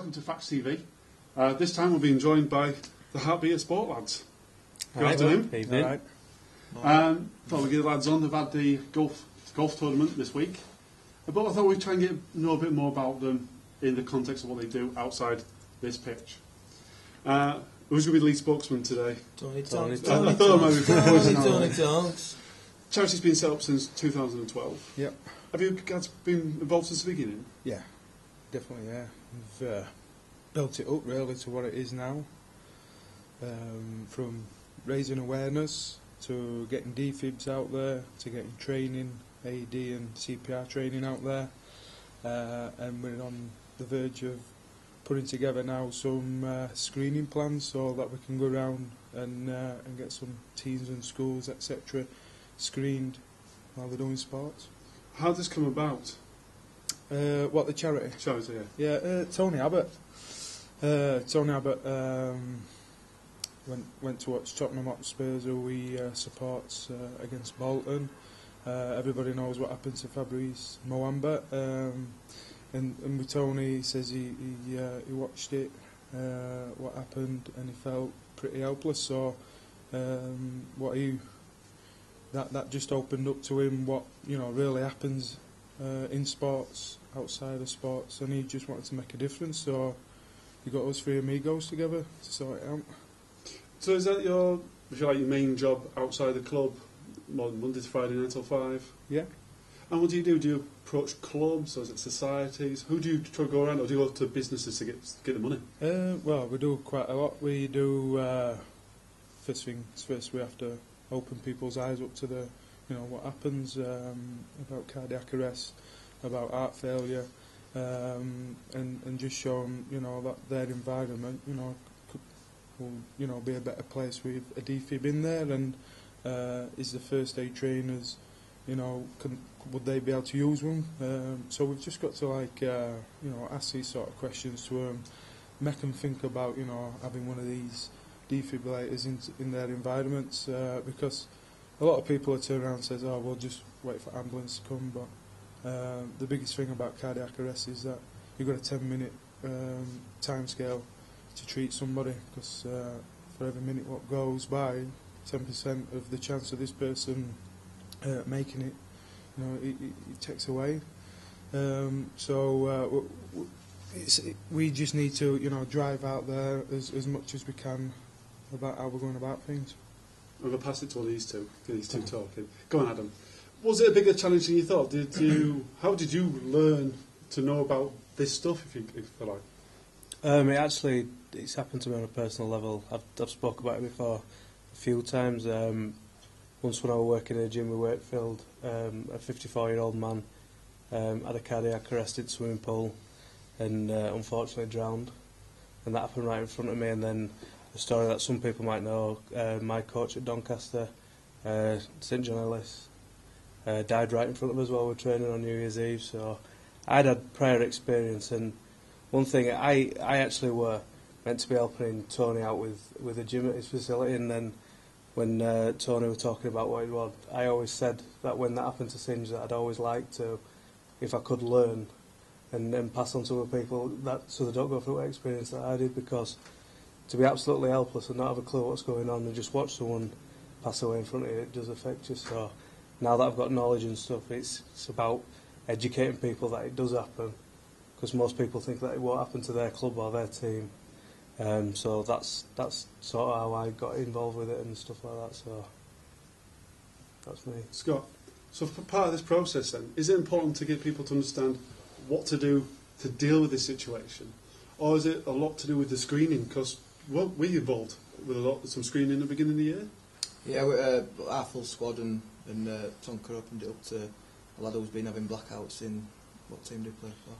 welcome to Fax TV. This time we're being joined by the Heartbeat of Sport lads. Good afternoon. Evening. All right. Thought we'd get the lads on. They've had the golf tournament this week, but I thought we'd try and know a bit more about them in the context of what they do outside this pitch. Who's going to be the lead spokesman today? Tony Tonks. I thought I might be Tony Tonks. Charity's been set up since 2012. Yep. Have you guys been involved since the beginning? Yeah, definitely. Yeah, we've built it up really to what it is now. From raising awareness to getting defibs out there to getting training, AED and CPR training out there, and we're on the verge of putting together now some screening plans so that we can go around and get some teams and schools etc. screened while they're doing sports. How did this come about? What, the charity? Charity, yeah. Yeah, Tony Abbott. Tony Abbott went to watch Tottenham Hotspurs, who he supports against Bolton. Everybody knows what happened to Fabrice Muamba. And with Tony, he says he watched it, what happened, and he felt pretty helpless. So that just opened up to him what really happens in sports, outside of sports, and he just wanted to make a difference. So he got us three amigos together to sort it out. So is that your main job outside the club, Monday to Friday 9 till 5? Yeah. And what do you do? Do you approach clubs, or is it societies? Who do you try to go around, or do you go to businesses to get the money? Well, we do quite a lot. We do first we have to open people's eyes up to the what happens about cardiac arrest, about heart failure, and just show them that their environment will be a better place with a defib in there, and is the first aid trainers would they be able to use one? So we've just got to ask these sort of questions to them, make them think about having one of these defibrillators in their environments, because a lot of people turn around and says, oh, we'll just wait for ambulance to come, but the biggest thing about cardiac arrest is that you've got a 10-minute time scale to treat somebody, because for every minute what goes by, 10% of the chance of this person making it, it takes away. We just need to drive out there as much as we can about how we're going about things. I'm going to pass it to all these two talking. Go on, Adam. Was it a bigger challenge than you thought? How did you learn to know about this stuff, if you like? It's happened to me on a personal level. I've spoke about it before a few times. Once when I was working in a gym with Wakefield, a 54-year-old man had a cardiac arrest in the swimming pool and unfortunately drowned. And that happened right in front of me. And then a story that some people might know, my coach at Doncaster, St John Ellis, died right in front of us while we were training on New Year's Eve. So I'd had prior experience, and one thing, I actually were meant to be helping Tony out with a gym at his facility, and then when Tony was talking about what it was, I always said that when that happened to Singe, that I'd always like to, if I could learn and pass on to other people so they don't go through what experience that I did, because to be absolutely helpless and not have a clue what's going on and just watch someone pass away in front of you, it does affect you. So now that I've got knowledge and stuff, it's about educating people that it does happen, because most people think that it won't happen to their club or their team. So that's sort of how I got involved with it and stuff like that. So that's me. Scott, so for part of this process then, is it important to get people to understand what to do to deal with this situation? Or is it a lot to do with the screening? Because we involved with some screening at the beginning of the year. Yeah, our full squad and Tonka opened it up to a lad who's been having blackouts in, what team do you play for?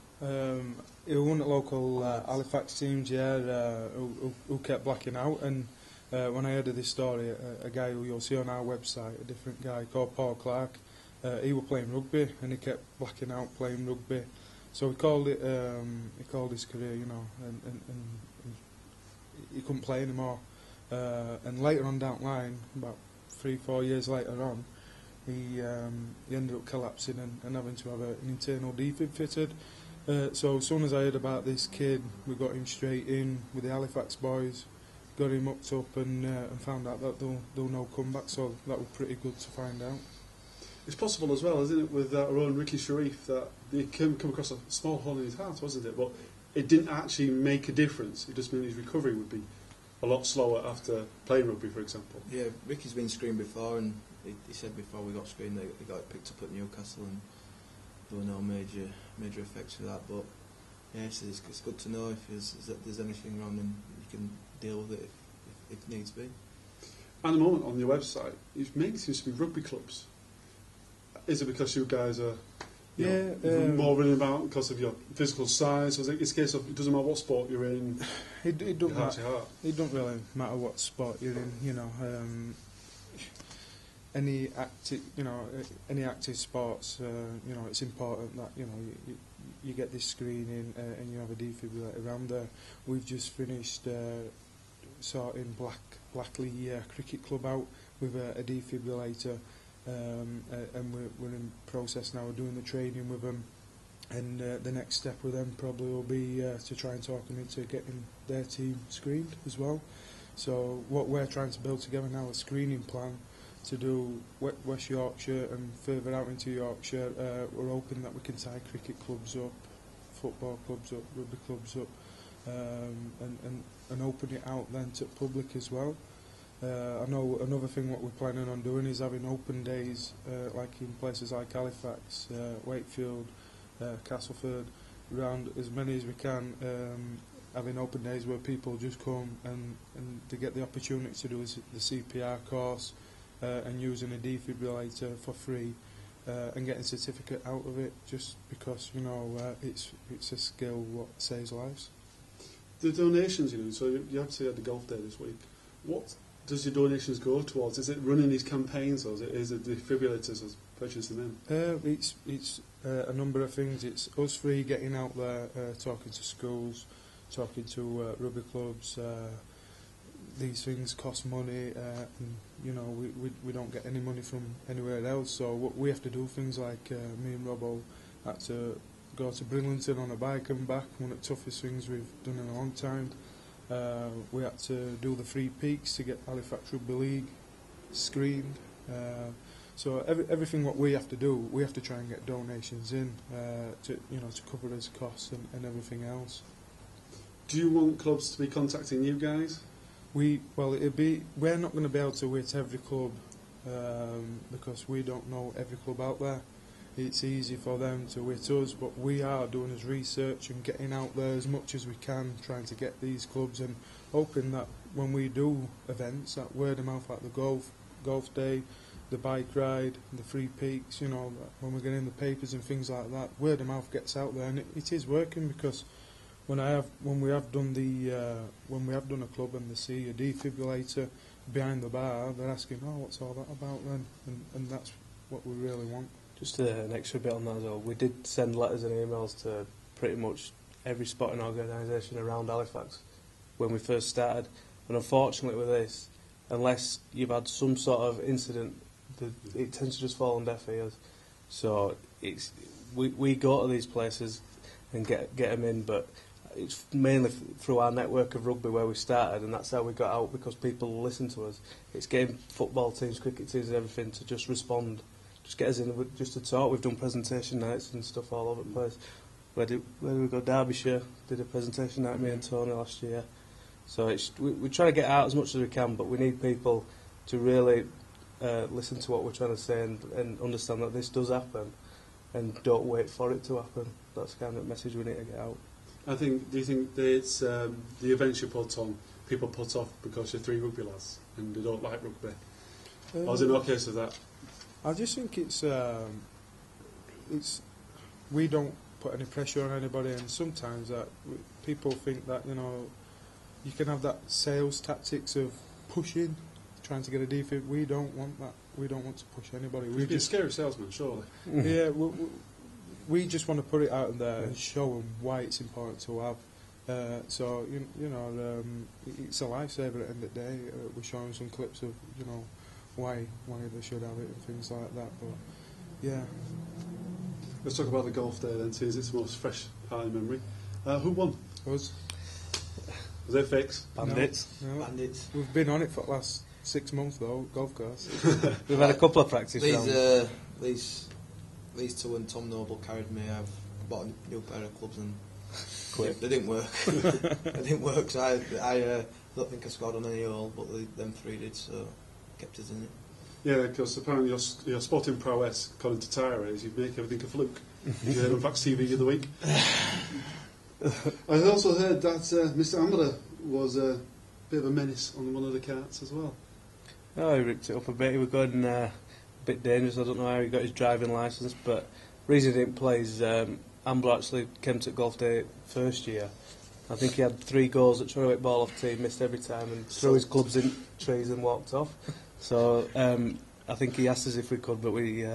He was one of the local Halifax teams, who kept blacking out, and when I heard of this story, a guy who you'll see on our website, a different guy called Paul Clark, he was playing rugby and he kept blacking out playing rugby, so he called his career, and he couldn't play anymore, and later on down the line, about 3-4 years later on, he ended up collapsing and having to have an internal defib fitted, So as soon as I heard about this kid, we got him straight in with the Halifax boys, got him hooked up, and found out that there'll no comeback. So that was pretty good to find out. It's possible as well, isn't it, with our own Ricky Sharif, that he came across a small hole in his heart, wasn't it? But it didn't actually make a difference. It just meant his recovery would be a lot slower after playing rugby, for example. Yeah, Ricky's been screened before, and he said before we got screened that he got it picked up at Newcastle, and there were no major effects for that. But yes, it's good to know if there's anything wrong, and you can deal with it if needs be. At the moment on your website, it mainly seems to be rugby clubs. Is it because you guys are more running about because of your physical size? Or is it's a case of it doesn't matter what sport you're in? It don't matter. It don't really matter what sport you're in. You know, any active sports. You know, it's important that you get this screening and you have a defibrillator around there. We've just finished sorting Batley cricket club out with a defibrillator. And we're in process now of doing the training with them, and the next step with them probably will be to try and talk them into getting their team screened as well. So what we're trying to build together now is a screening plan to do West Yorkshire and further out into Yorkshire. We're hoping that we can tie cricket clubs up, football clubs up, rugby clubs up, and open it out then to public as well. I know another thing what we're planning on doing is having open days like in places like Halifax, Wakefield, Castleford, around as many as we can, having open days where people just come and they get the opportunity to do the CPR course and using a defibrillator for free and getting a certificate out of it, just because it's a skill what saves lives. The donations, so you obviously had the golf day this week. What does your donations go towards? Is it running these campaigns, or is it defibrillators or purchasing them? It's a number of things. It's us free getting out there, talking to schools, talking to rugby clubs. These things cost money, and we don't get any money from anywhere else. So we have to do things like me and Robbo had to go to Bridlington on a bike and back, one of the toughest things we've done in a long time. We had to do the 3 peaks to get Halifax Rugby League screened. So everything what we have to do, we have to try and get donations in to cover those costs and everything else. Do you want clubs to be contacting you guys? We're not going to be able to hit every club because we don't know every club out there. It's easy for them to hit us, but we are doing as research and getting out there as much as we can, trying to get these clubs, and hoping that when we do events, that word of mouth, like the golf day, the bike ride, the 3 peaks, when we get in the papers and things like that, word of mouth gets out there, and it is working, because when we have done a club and they see a defibrillator behind the bar, they're asking, what's all that about then? And that's what we really want. Just an extra bit on that as well. We did send letters and emails to pretty much every sporting organisation around Halifax when we first started. And unfortunately with this, unless you've had some sort of incident, it tends to just fall on deaf ears. So we go to these places and get them in, but it's mainly through our network of rugby where we started, and that's how we got out, because people listen to us. It's getting football teams, cricket teams and everything to just respond. Just get us in just to talk. We've done presentation nights and stuff all over the place. Where did we go? Derbyshire did a presentation night, me and Tony last year. So we try to get out as much as we can, but we need people to really listen to what we're trying to say and understand that this does happen, and don't wait for it to happen. That's the kind of message we need to get out. Do you think that it's the events you put on, people put off because you're 3 rugby lads and they don't like rugby? Or is it no case of that? I just think it's we don't put any pressure on anybody, and sometimes that people think that you can have that sales tactics of pushing, trying to get a defib. We don't want that. We don't want to push anybody. You'd be a scary salesman, surely. Yeah, we just want to put it out there and show them why it's important to have. It's a lifesaver at the end of the day. We're showing some clips of why they should have it and things like that. But yeah. Let's talk about the golf day then, since it's the most fresh part of memory. Who won? Us. Was it Fix? Bandits. No. Bandits. We've been on it for the last 6 months though, golf course. We've had a couple of practice rounds. These two and Tom Noble carried me. I've bought a new pair of clubs and Quick. they didn't work. They didn't work, so I don't think I scored on any hole, but them three did, so kept us in it. Yeah, because apparently your sporting prowess, according to Tyra, is you make everything a fluke. You heard on Fax TV the other week. I also heard that Mr. Ambler was a bit of a menace on one of the carts as well. Oh, he ripped it up a bit. He was going a bit dangerous. I don't know how he got his driving licence, but the reason he didn't play is Ambler actually came to golf day first year. I think he had 3 goals at trying to hit ball off tee, missed every time, and threw his clubs in trees and walked off. So I think he asked us if we could, but we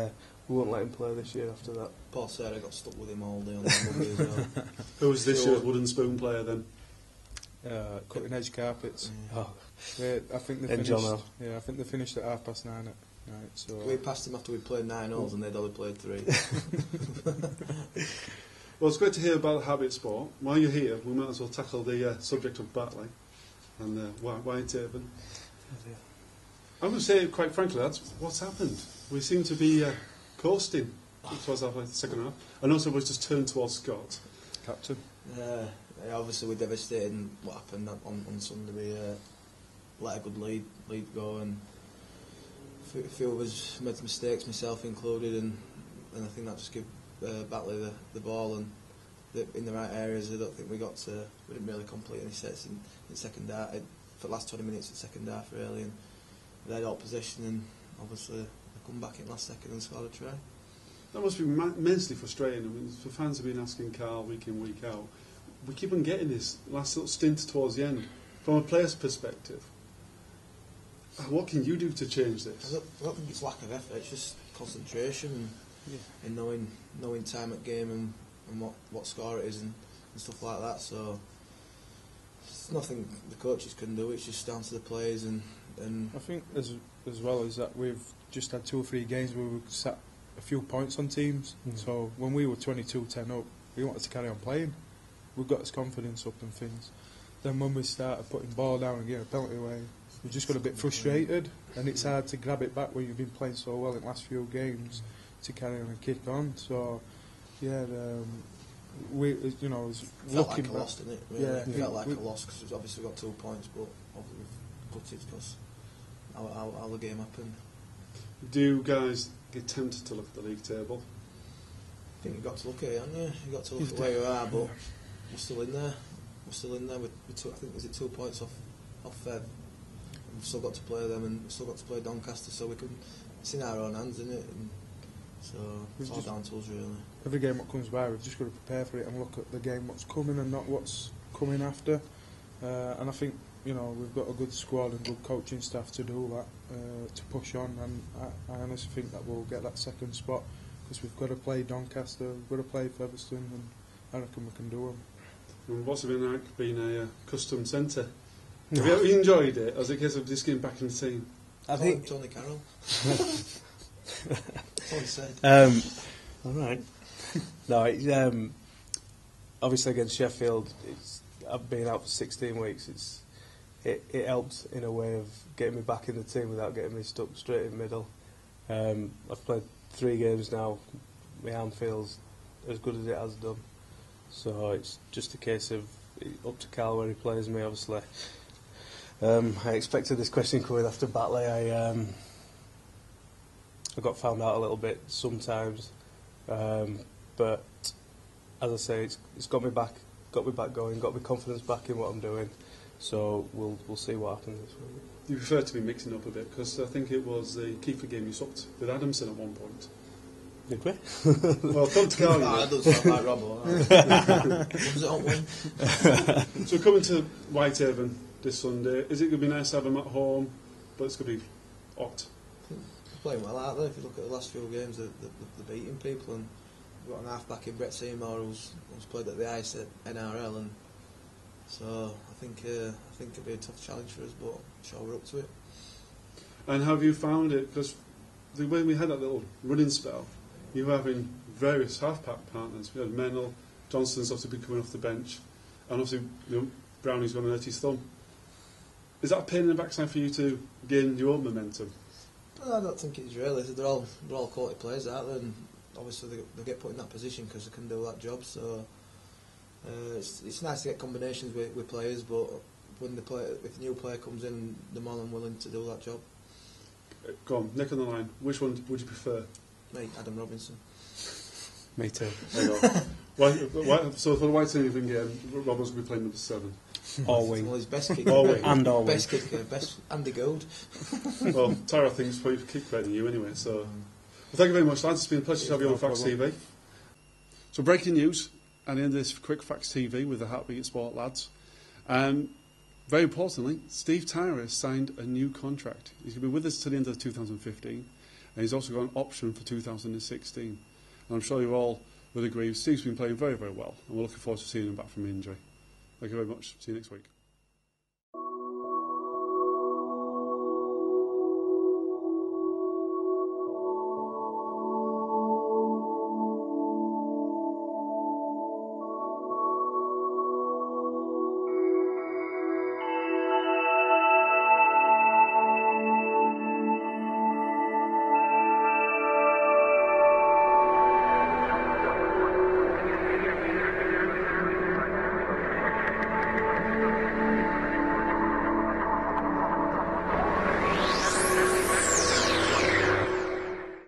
won't let him play this year after that. Paul Sarah got stuck with him all day on the Monday as well. Who was this year's wooden spoon player then? Cutting edge carpets. Oh. I think they And finished. John L. Yeah, I think they finished at 9:30 at night. So We passed him after we played 9 holes and they'd only played 3. Well, it's great to hear about habit sport. While you're here, we might as well tackle the subject of Batley and Whitehaven. I'm going to say, quite frankly, that's what's happened. We seem to be coasting towards our second half. And also, we've just turned towards Scott. captain. Obviously, we're devastated in what happened on Sunday. We let a good lead go, and a few of us made mistakes, myself included, and I think that just gave Batley the ball and in the right areas. I don't think we didn't really complete any sets in second half. For the last 20 minutes in second half, really, and they had all possession, and obviously they come back in last second and scored a try. That must be immensely frustrating. I mean, the fans have been asking Carl week in, week out. We keep on getting this last little stint towards the end. From a player's perspective, what can you do to change this? I don't think it's lack of effort, it's just concentration and knowing time at game and what score it is and stuff like that. So it's nothing the coaches can do, it's just down to the players and I think as well as that we've just had 2 or 3 games where we've sat a few points on teams. So when we were 22-10 up, we wanted to carry on playing. We got us confidence up and things. Then when we started putting ball down and getting a penalty away, we just got a bit frustrated, and it's hard to grab it back when you've been playing so well in the last few games to carry on and kick on. So yeah, we was felt looking like a back. loss, didn't it? Really? Yeah, It felt like a loss because we've obviously got 2 points, but obviously we've got it because how the game happened. Do you guys get tempted to look at the league table? I think you've got to look at it, haven't you? You've got to look at where you are, but we're still in there. We're still in there with 2, I think, is it 2 points off Feb? We've still got to play them, and we've still got to play Doncaster, so it's in our own hands, isn't it? And so it's all down to us, really. Every game that comes by, we've just got to prepare for it and look at the game what's coming and not what's coming after. And I think we've got a good squad and good coaching staff to do that, to push on. And I honestly think that we'll get that second spot because we've got to play Doncaster, we've got to play Featherstone, and I reckon we can do them. And what's it been like being a custom centre? Have you enjoyed it? As a case of just getting back in the team? I think Tony Carroll. That's all he said. all right. No, it's, obviously against Sheffield, I've been out for 16 weeks. It helped in a way of getting me back in the team without getting me stuck straight in the middle. I've played 3 games now. My arm feels as good as it has done. So it's just a case of up to Carl where he plays me, obviously. I expected this question coming after Batley. I got found out a little bit sometimes, but as I say, it's got me back going, got my confidence back in what I'm doing. So we'll see what happens this week. You prefer to be mixing up a bit because I think it was the Kiefer game you swapped with Adamson at one point. Did we? Well, come to Carl. That doesn't sound like Robbo. Was it on one? So coming to Whitehaven this Sunday, is it going to be nice to have them at home? But it's going to be hot. They're playing well out there. If you look at the last few games, they're beating people, and we've got an half-back in Brett Seymour who's played at the ice at NRL, and so I think it'll be a tough challenge for us, but I'm sure we're up to it. And how have you found it? Because when we had that little running spell, you're having various half-back partners. We had Mennell, Johnston's obviously been coming off the bench, and obviously Brownie's going to hurt his thumb. Is that a pain in the backside for you to gain your own momentum? I don't think it's really. They're all quality players, aren't they? And obviously they get put in that position because they can do that job. So it's nice to get combinations with players, but when if a new player comes in, they're more than willing to do that job. Go on, Nick on the line. Which one would you prefer? Me, Adam Robinson. Me too. So for the Whitehaven game, Robert's going to be playing number 7. All wing. Well, his best kicker. All wing. And all wing. Best kicker, best Andy Gould. Well, Tara thinks probably kick better than you anyway. So, well, thank you very much, lads. It's been a pleasure to have you on Fax TV. So, breaking news at the end of this quick Fax TV with the Heartbeat Sport lads. Very importantly, Steve Tyrer has signed a new contract. He's going to be with us till the end of 2015, and he's also got an option for 2016. And I'm sure you all would agree, Steve's been playing very, very well, and we're looking forward to seeing him back from injury. Thank you very much. See you next week.